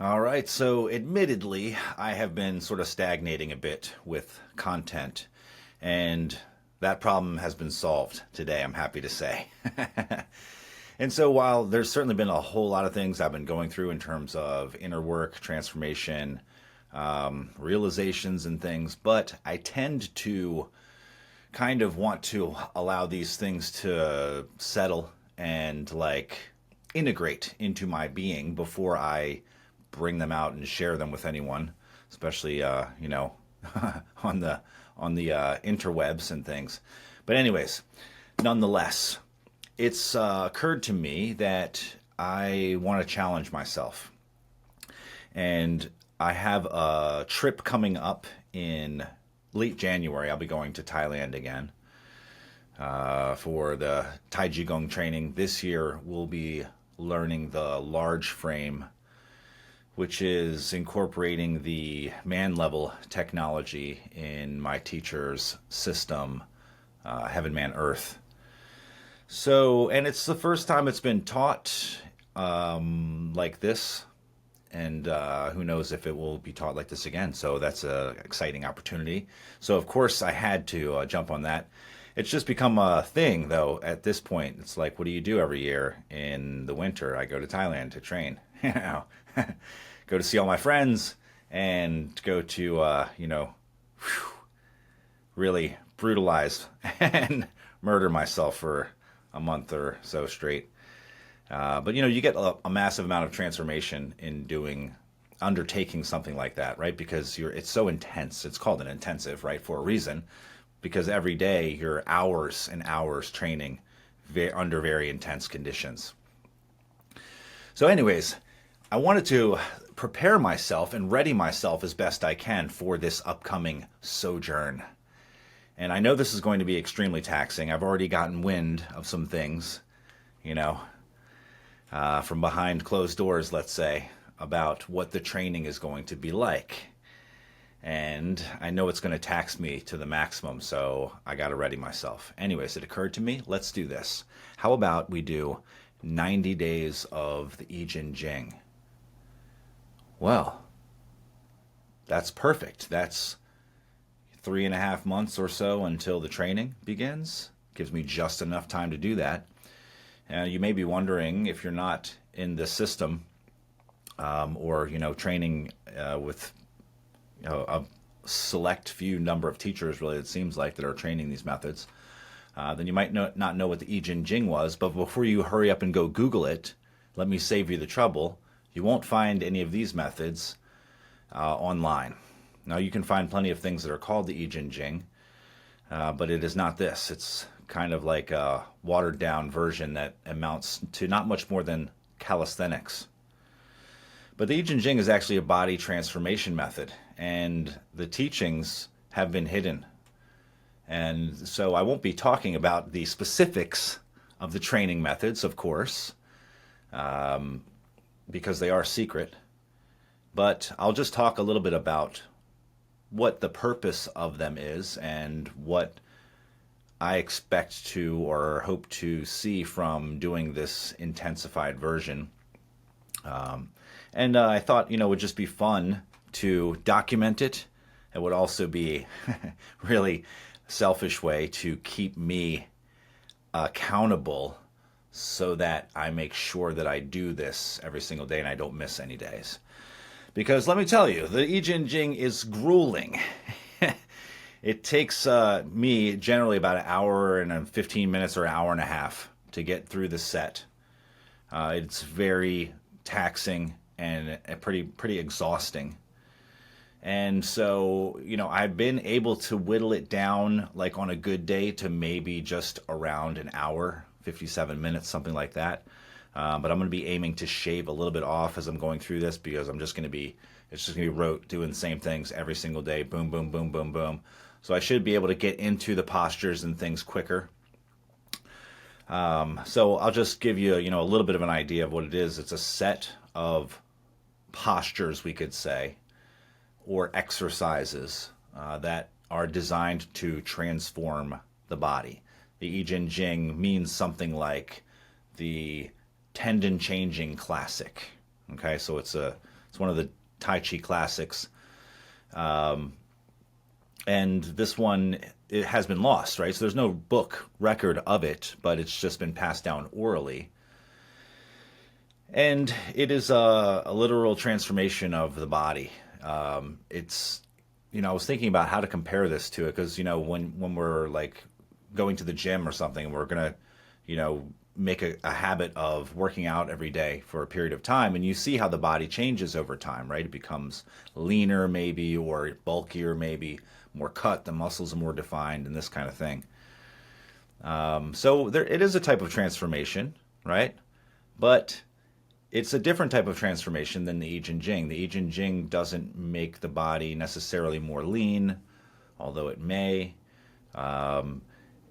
All right, so admittedly, I have been sort of stagnating a bit with content, and that problem has been solved today, I'm happy to say. And so, while there's certainly been a whole lot of things I've been going through in terms of inner work, transformation, realizations, and things, but I tend to kind of want to allow these things to settle and integrate into my being before I bring them out and share them with anyone, especially on the interwebs and things. But anyways, nonetheless, it's occurred to me that I want to challenge myself, and I have a trip coming up in late January. I'll be going to Thailand again for the Taiji Gong training. This year, we'll be learning the large frame, which is incorporating the man level technology in my teacher's system, Heaven Man Earth. So, and it's the first time it's been taught like this, and who knows if it will be taught like this again. So that's a exciting opportunity. So of course I had to jump on that. It's just become a thing, though. At this point, it's like, what do you do every year in the winter? I go to Thailand to train. Go to see all my friends and go to really brutalize and murder myself for a month or so straight. But you get a massive amount of transformation in undertaking something like that, right? Because it's so intense. It's called an intensive, right, for a reason. Because every day you're hours and hours training under very intense conditions. So, anyways, I wanted to prepare myself and ready myself as best I can for this upcoming sojourn. And I know this is going to be extremely taxing. I've already gotten wind of some things, from behind closed doors, let's say, about what the training is going to be like. And I know it's going to tax me to the maximum, so I got to ready myself. Anyways, it occurred to me, let's do this. How about we do 90 days of the Yi Jin Jing? Well, that's perfect. That's 3.5 months or so until the training begins. Gives me just enough time to do that. You may be wondering, if you're not in the system or training with a select few number of teachers, really, it seems like, that are training these methods, then you might not know what the Yi Jin Jing was. But before you hurry up and go Google it, let me save you the trouble. You won't find any of these methods online. Now, you can find plenty of things that are called the Yi Jin Jing, but it is not this. It's kind of like a watered down version that amounts to not much more than calisthenics. But the Yi Jin Jing is actually a body transformation method, and the teachings have been hidden. And so I won't be talking about the specifics of the training methods, of course, because they are secret. But I'll just talk a little bit about what the purpose of them is and what I expect to or hope to see from doing this intensified version. And I thought, it would just be fun to document it. It would also be really selfish way to keep me accountable so that I make sure that I do this every single day and I don't miss any days. Because let me tell you, the Yi Jin Jing is grueling. It takes me generally about an hour and 15 minutes or an hour and a half to get through the set. It's very taxing and pretty exhausting. And so, I've been able to whittle it down, like on a good day, to maybe just around an hour, 57 minutes, something like that. But I'm going to be aiming to shave a little bit off as I'm going through this, because it's just going to be rote, doing the same things every single day. Boom, boom, boom, boom, boom. So I should be able to get into the postures and things quicker. So I'll just give you, a little bit of an idea of what it is. It's a set of postures, we could say, or exercises that are designed to transform the body. The Yi Jin Jing means something like the Tendon-Changing Classic. Okay, so it's a It's one of the Tai Chi classics. And this one, it has been lost, right? So there's no book record of it, but it's just been passed down orally. And it is a literal transformation of the body. It's, I was thinking about how to compare this to it because, when we're like going to the gym or something, and we're going to, make a habit of working out every day for a period of time, and you see how the body changes over time, right? It becomes leaner maybe, or bulkier maybe, more cut, the muscles are more defined, and this kind of thing. So it is a type of transformation, right? But it's a different type of transformation than the Yi Jin Jing. The Yi Jin Jing doesn't make the body necessarily more lean, although it may.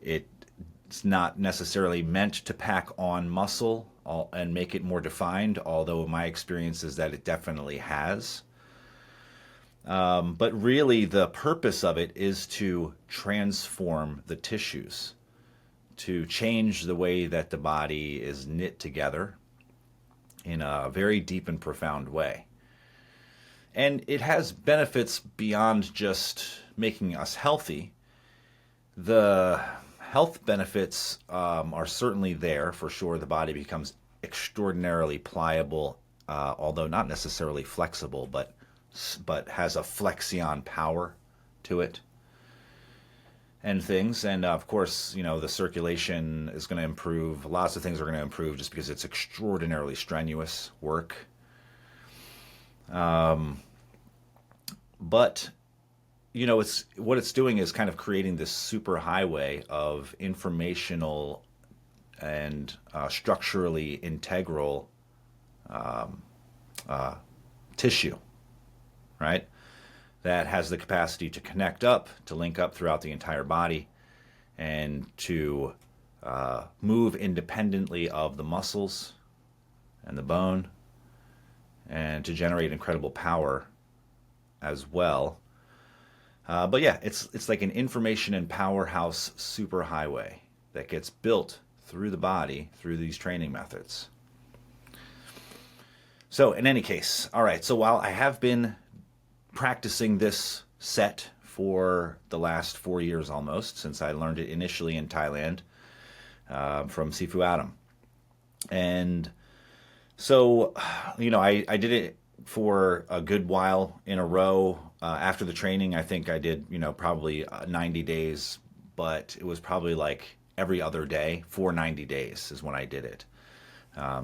It's not necessarily meant to pack on muscle and make it more defined, although my experience is that it definitely has. But really, the purpose of it is to transform the tissues, to change the way that the body is knit together in a very deep and profound way. And it has benefits beyond just making us healthy. The health benefits are certainly there for sure. The body becomes extraordinarily pliable, although not necessarily flexible, but has a flexion power to it and things. And of course, the circulation is going to improve. Lots of things are going to improve just because it's extraordinarily strenuous work. But it's what it's doing is kind of creating this super highway of informational and structurally integral tissue, right? That has the capacity to connect up, to link up throughout the entire body, and to move independently of the muscles and the bone, and to generate incredible power as well. But yeah, it's like an information and powerhouse superhighway that gets built through the body through these training methods. So in any case, all right, so while I have been practicing this set for the last 4 years almost, since I learned it initially in Thailand from Sifu Adam. And so, I did it for a good while in a row. After the training, I think I did, probably 90 days, but it was probably like every other day for 90 days is when I did it.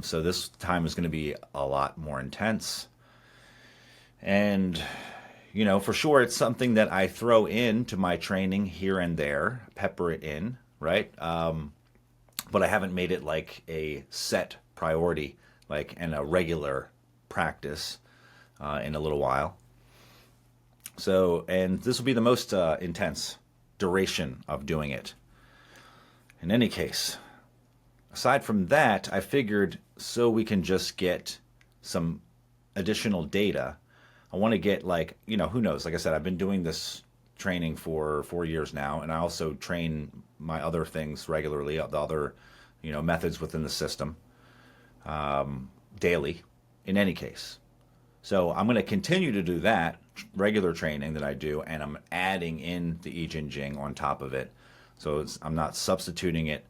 So this time is going to be a lot more intense. And, for sure, it's something that I throw into my training here and there, pepper it in, right? But I haven't made it like a set priority, like in a regular practice in a little while. So, and this will be the most intense duration of doing it. In any case, aside from that, I figured so we can just get some additional data. I want to get who knows? Like I said, I've been doing this training for 4 years now, and I also train my other things regularly, the other, methods within the system daily, in any case. So I'm going to continue to do that regular training that I do, and I'm adding in the Yi Jin Jing on top of it. So I'm not substituting it.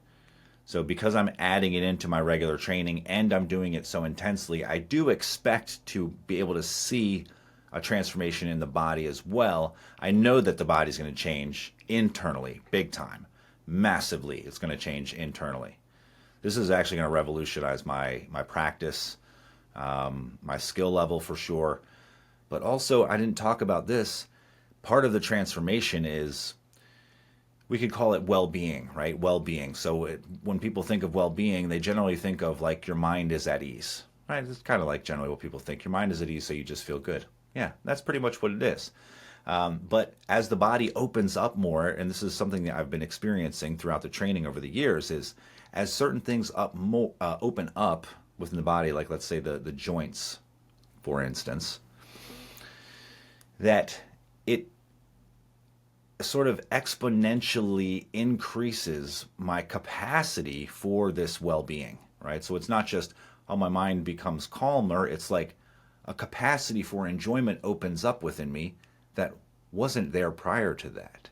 So because I'm adding it into my regular training and I'm doing it so intensely, I do expect to be able to see a transformation in the body as well. I know that the body's going to change internally, big time, massively. It's going to change internally. This is actually going to revolutionize my practice, my skill level for sure. But also, I didn't talk about this. Part of the transformation is, we could call it well-being, right? Well-being. So when people think of well-being, they generally think of like your mind is at ease, right? It's kind of like generally what people think. Your mind is at ease, so you just feel good. Yeah, that's pretty much what it is. But as the body opens up more, and this is something that I've been experiencing throughout the training over the years, is as certain things open up within the body, like let's say the joints, for instance, that it sort of exponentially increases my capacity for this well-being, right? So it's not just, oh, my mind becomes calmer. It's like, a capacity for enjoyment opens up within me that wasn't there prior to that.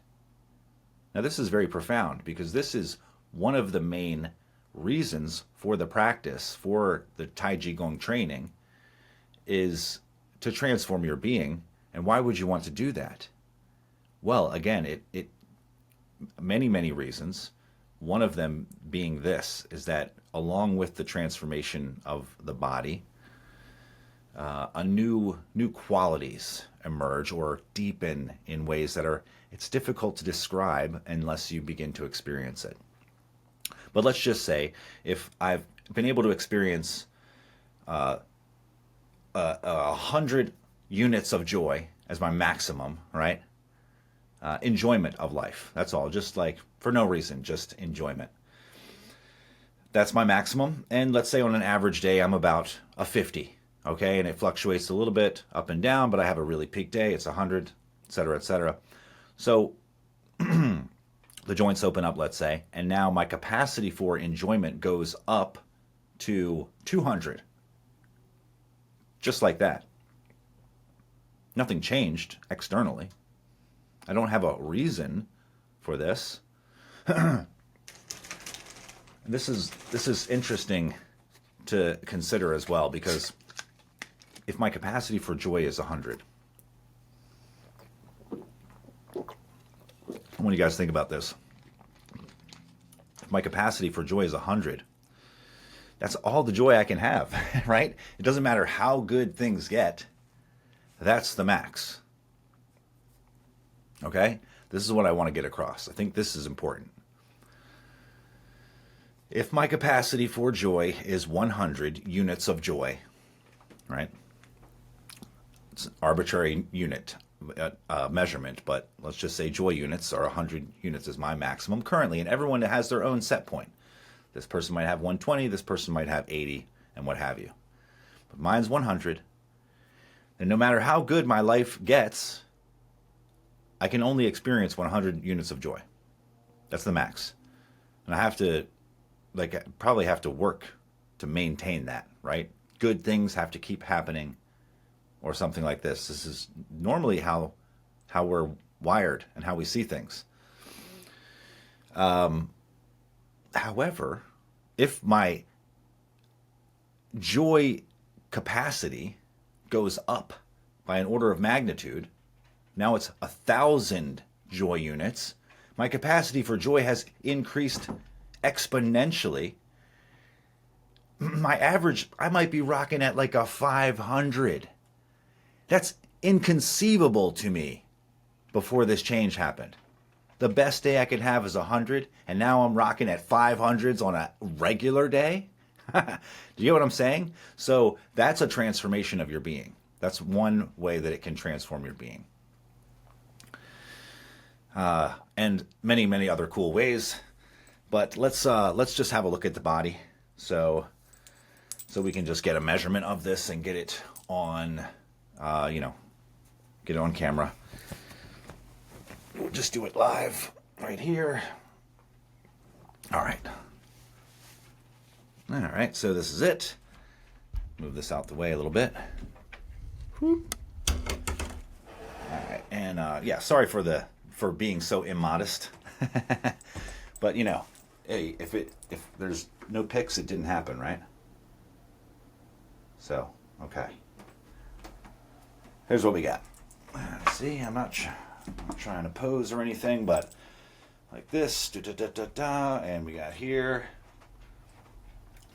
Now, this is very profound because this is one of the main reasons for the practice, for the Taiji Gong training, is to transform your being. And why would you want to do that? Well, again, it many reasons. One of them being this, is that along with the transformation of the body, a new qualities emerge or deepen in ways that it's difficult to describe unless you begin to experience it. But let's just say if I've been able to experience 100 units of joy as my maximum, right? Enjoyment of life. That's all. Just like for no reason, just enjoyment. That's my maximum. And let's say on an average day, I'm about a 50. Okay. And it fluctuates a little bit up and down, but I have a really peak day. It's 100, et cetera, et cetera. So the joints open up, let's say, and now my capacity for enjoyment goes up to 200. Just like that. Nothing changed externally. I don't have a reason for this. This is interesting to consider as well, because if my capacity for joy is 100, what do you guys think about this? If my capacity for joy is 100, that's all the joy I can have, right? It doesn't matter how good things get. That's the max. Okay? This is what I want to get across. I think this is important. If my capacity for joy is 100 units of joy, right? It's an arbitrary unit measurement, but let's just say joy units are 100 units is my maximum currently, and everyone has their own set point. This person might have 120, this person might have 80, and what have you. But mine's 100. And no matter how good my life gets, I can only experience 100 units of joy. That's the max. And I have to, probably have to work to maintain that, right? Good things have to keep happening or something like this. This is normally how we're wired and how we see things. However, if my joy capacity goes up by an order of magnitude, now it's 1,000 joy units, my capacity for joy has increased exponentially. My average, I might be rocking at like a 500. That's inconceivable to me before this change happened. The best day I could have is 100, and now I'm rocking at 500s on a regular day. Do you get what I'm saying? So that's a transformation of your being. That's one way that it can transform your being. And many other cool ways. But let's just have a look at the body, so we can just get a measurement of this and get it on, get it on camera. We'll just do it live right here. All right. All right, so this is it. Move this out the way a little bit. Whoop. All right, and yeah, sorry for being so immodest. But hey, if there's no pics, it didn't happen, right? So, okay. Here's what we got. See, I'm not trying to pose or anything, but like this, and we got here.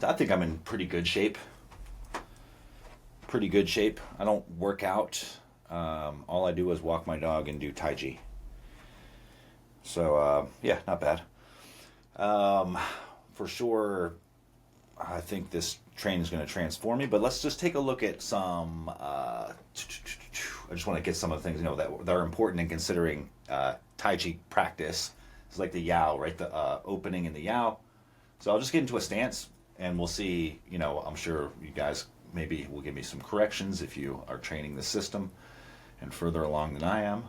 I think I'm in pretty good shape. I don't work out. All I do is walk my dog and do Taiji. So, yeah, not bad. For sure, I think this training is going to transform me, but let's just take a look at some, I just want to get some of the things, that are important in considering, Taiji practice. It's like the Yao, right? The, opening in the Yao. So I'll just get into a stance and we'll see, I'm sure you guys maybe will give me some corrections if you are training the system and further along than I am.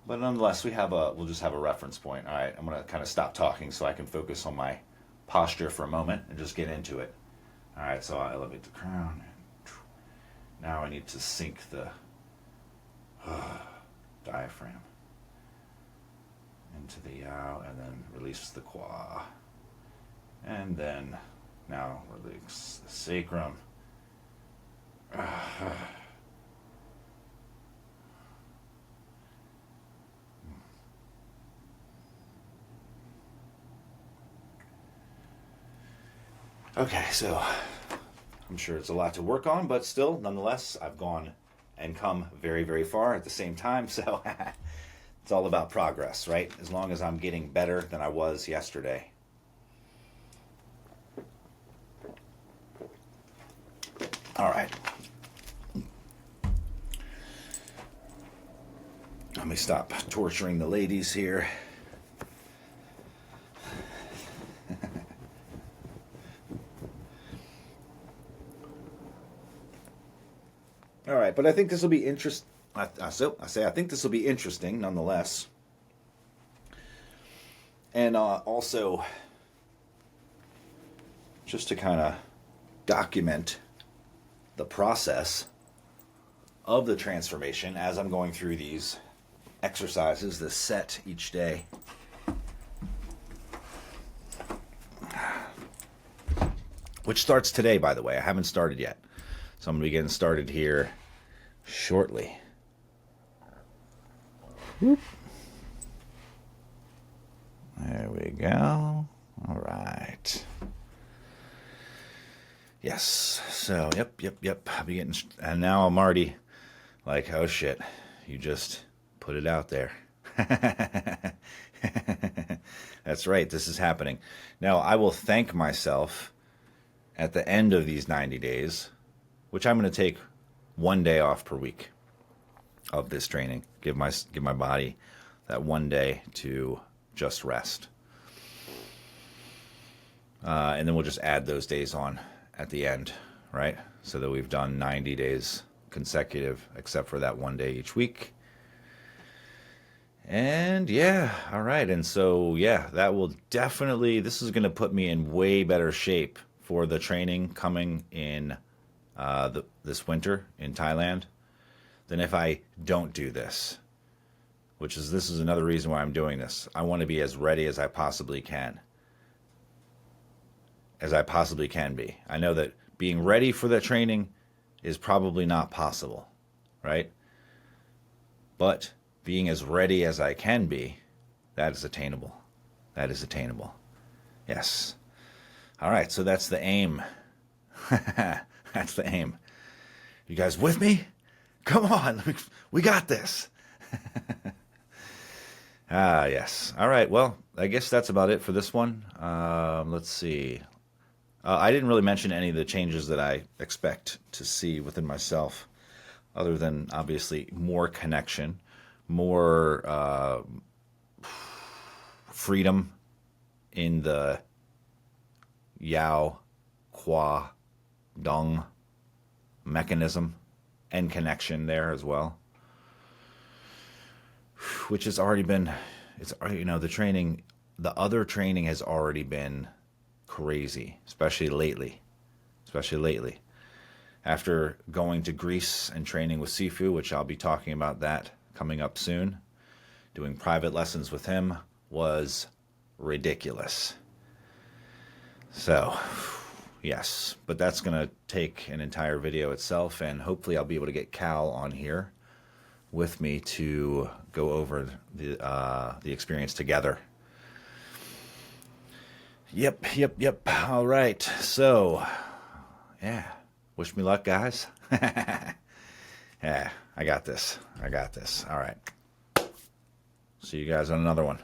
But nonetheless, we'll just have a reference point. All right, I'm going to kind of stop talking so I can focus on my posture for a moment and just get into it. All right, so I elevate the crown Now I need to sink the diaphragm into the Yao and then release the Kwa. And then now release the sacrum. Okay, so I'm sure it's a lot to work on, but still, nonetheless, I've gone and come very, very far at the same time, so it's all about progress, right? As long as I'm getting better than I was yesterday. All right. Let me stop torturing the ladies here. All right, but I think this will be interesting. I think this will be interesting nonetheless. And also, just to kind of document the process of the transformation as I'm going through these exercises, this set each day. Which starts today, by the way. I haven't started yet. So I'm going to be getting started here shortly. Whoop. There we go. All right. Yes. So, yep. I'll be getting, and now I'm already like, oh shit, you just put it out there. That's right. This is happening. Now, I will thank myself at the end of these 90 days, which I'm going to take 1 day off per week of this training. Give my body that 1 day to just rest. And then we'll just add those days on at the end, right? So that we've done 90 days consecutive, except for that 1 day each week. And yeah, all right. And so, yeah, that will definitely, this is going to put me in way better shape for the training coming in this winter in Thailand than if I don't do this, this is another reason why I'm doing this. I want to be as ready as I possibly can. Be. I know that being ready for the training is probably not possible, right? But being as ready as I can be, that is attainable. Yes. All right, so that's the aim. That's the aim. You guys with me? Come on, we got this. Yes. All right, well, I guess that's about it for this one. Let's see. I didn't really mention any of the changes that I expect to see within myself, other than obviously more connection, more freedom in the Yao, Kwa, Dong mechanism and connection there as well, which has already been, the other training has already been crazy, especially lately. After going to Greece and training with Sifu, which I'll be talking about that coming up soon, doing private lessons with him was ridiculous. So, yes, but that's going to take an entire video itself, and hopefully I'll be able to get Cal on here with me to go over the experience together. Yep. All right. So, yeah. Wish me luck, guys. Yeah, I got this. All right. See you guys on another one.